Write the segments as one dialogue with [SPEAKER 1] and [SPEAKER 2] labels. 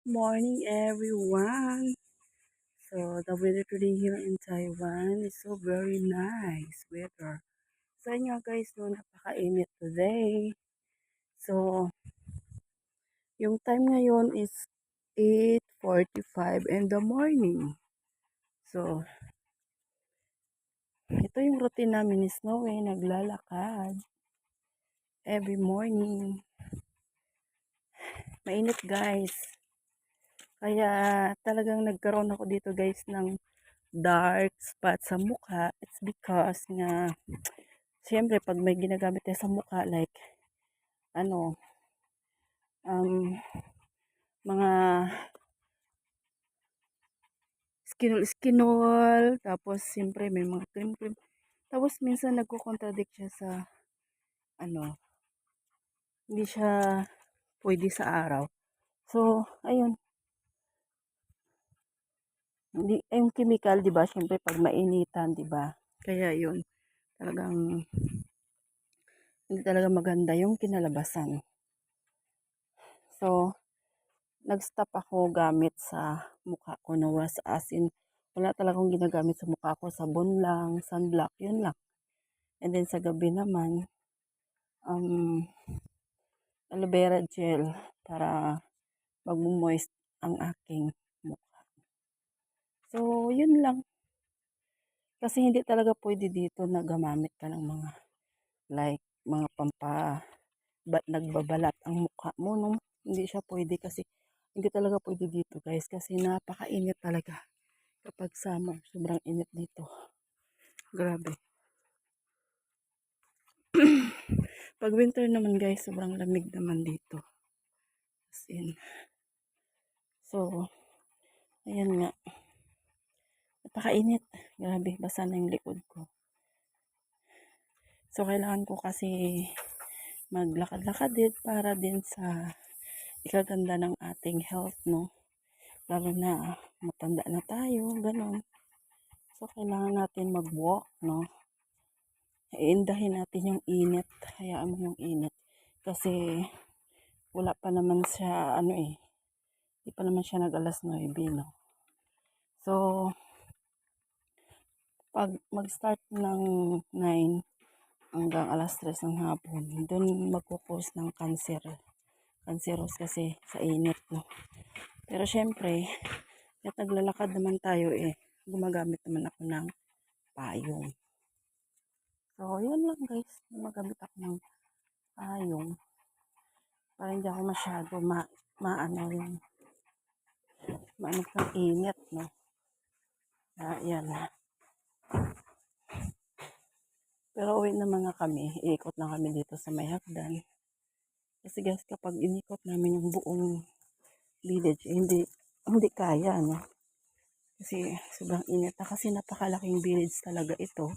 [SPEAKER 1] Morning, everyone. So, the weather today here in Taiwan is so very nice weather. Sa inyo guys, no, napakainit today. So, yung time ngayon is 8:45 in the morning. So, ito yung routine namin ni Snowy, naglalakad every morning. Mainit guys. Kaya talagang nagkaroon ako dito guys ng dark spot sa mukha. It's because nga siyempre, pag may ginagamit tayo sa mukha, like, ano, um, mga skinol, tapos, siyempre, may mga cream-cream. Tapos, minsan, nagko-contradict siya sa, ano, hindi siya pwede sa araw. So, ayun, hindi, yung chemical, di ba, siyempre, pag mainitan, di ba, kaya yun, talagang, hindi talaga maganda yung kinalabasan. So, nag-stop ako gamit sa mukha ko na was as in, wala talagang ginagamit sa mukha ko, sabon lang, sunblock, yun lang. And then sa gabi naman, um, aloe vera gel para mag-moist ang aking mukha. So, yun lang. Kasi hindi talaga pwede dito na gamamit ka ng mga, like, mga nagbabalat ang mukha mo, no? Hindi siya pwede kasi, hindi talaga pwede dito guys, kasi napakainit talaga. Kapag summer, sobrang init dito. Grabe. Pag winter naman guys, sobrang lamig naman dito. As in. So, ayan nga. Napakainit. Grabe, basa na yung likod ko. So, kailangan ko kasi maglakad-lakad din para din sa ikaganda ng ating health, no? Lalo na matanda na tayo, ganun. So, kailangan natin mag-walk, no? Iindahin natin yung init. Hayaan mo yung init. Kasi, wala pa naman siya, di pa naman siya nag-alas 9, no? So, pag mag-start ng 9 hanggang alas 3 ng hapon, doon magkukos ng cancer. Cancerous kasi sa init, no? Pero syempre, at naglalakad naman tayo gumagamit naman ako ng payong. So, yun lang guys. Gumagamit ako ng payong para hindi ako masyado maano yung maano ng init, no? Yan. Pero uwi naman nga kami, iikot lang kami dito sa may hagdan. Kasi guys, kapag inikot namin yung buong village, hindi kaya, no? Kasi sobrang init na, kasi napakalaking village talaga ito.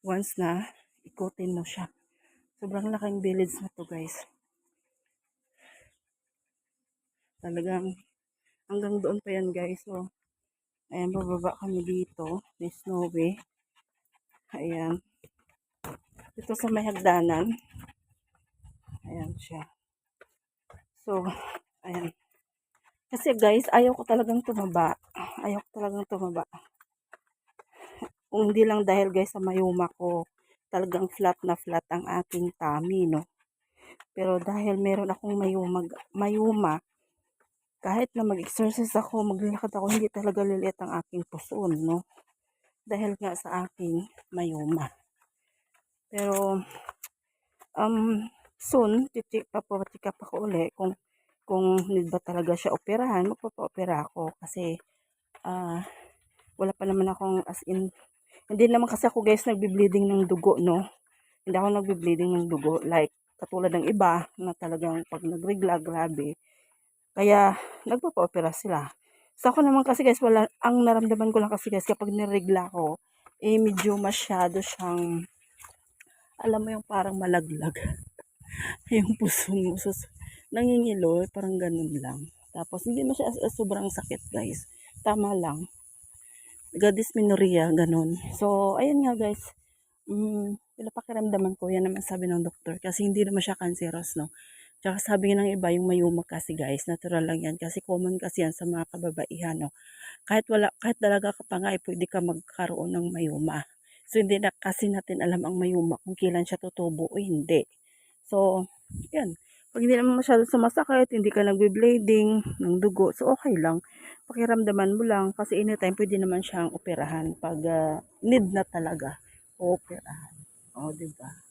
[SPEAKER 1] Once na ikutin mo siya. Sobrang laking village na to guys. Talagang hanggang doon pa yan guys. So, ayan, bababa kami dito. May Snowy. Ayan. Dito sa may hagdanan. Ayan siya. So, ayan. Kasi guys, ayaw ko talagang tumaba. Ayaw ko talagang tumaba. Kung hindi lang dahil guys sa mayuma ko, talagang flat na flat ang aking tummy, no? Pero dahil meron akong mayuma, kahit na mag-exercise ako, maglakad ako, hindi talaga lilit ang aking puson, no? Dahil nga sa aking mayuma. Pero, soon, papacheck up ako uli kung need ba talaga siya operahan, magpapa-opera ako kasi wala pa naman akong as in, hindi naman kasi ako guys nagbi-bleeding ng dugo, no? Hindi ako nagbi-bleeding ng dugo like katulad ng iba na talagang pag nagregla, grabe. Kaya nagpapa-opera sila. So ako naman kasi guys, ang naramdaman ko lang kasi guys kapag niregla ko, medyo masyado siyang, alam mo yung parang malaglag. Yung puso mo. So, nangingilo, parang ganun lang. Tapos, hindi mo siya sobrang sakit, guys. Tama lang. Dysmenorrhea, ganun. So, ayun nga, guys. Pinapakiramdaman ko, yan naman sabi ng doktor. Kasi hindi naman siya cancerous, no? Tsaka sabi ng iba, yung mayuma kasi guys, natural lang yan. Kasi common kasi yan sa mga kababaihan, no? Kahit dalaga ka pa nga, pwede ka magkaroon ng mayuma. So, hindi na kasi natin alam ang mayuma kung kailan siya tutubo o hindi. So, yan. Pag hindi naman masyado sumasakit, hindi ka nagbe-bleeding ng dugo, so okay lang. Pakiramdaman mo lang kasi anytime pwede naman siyang operahan pag need na talaga o operahan. O, diba?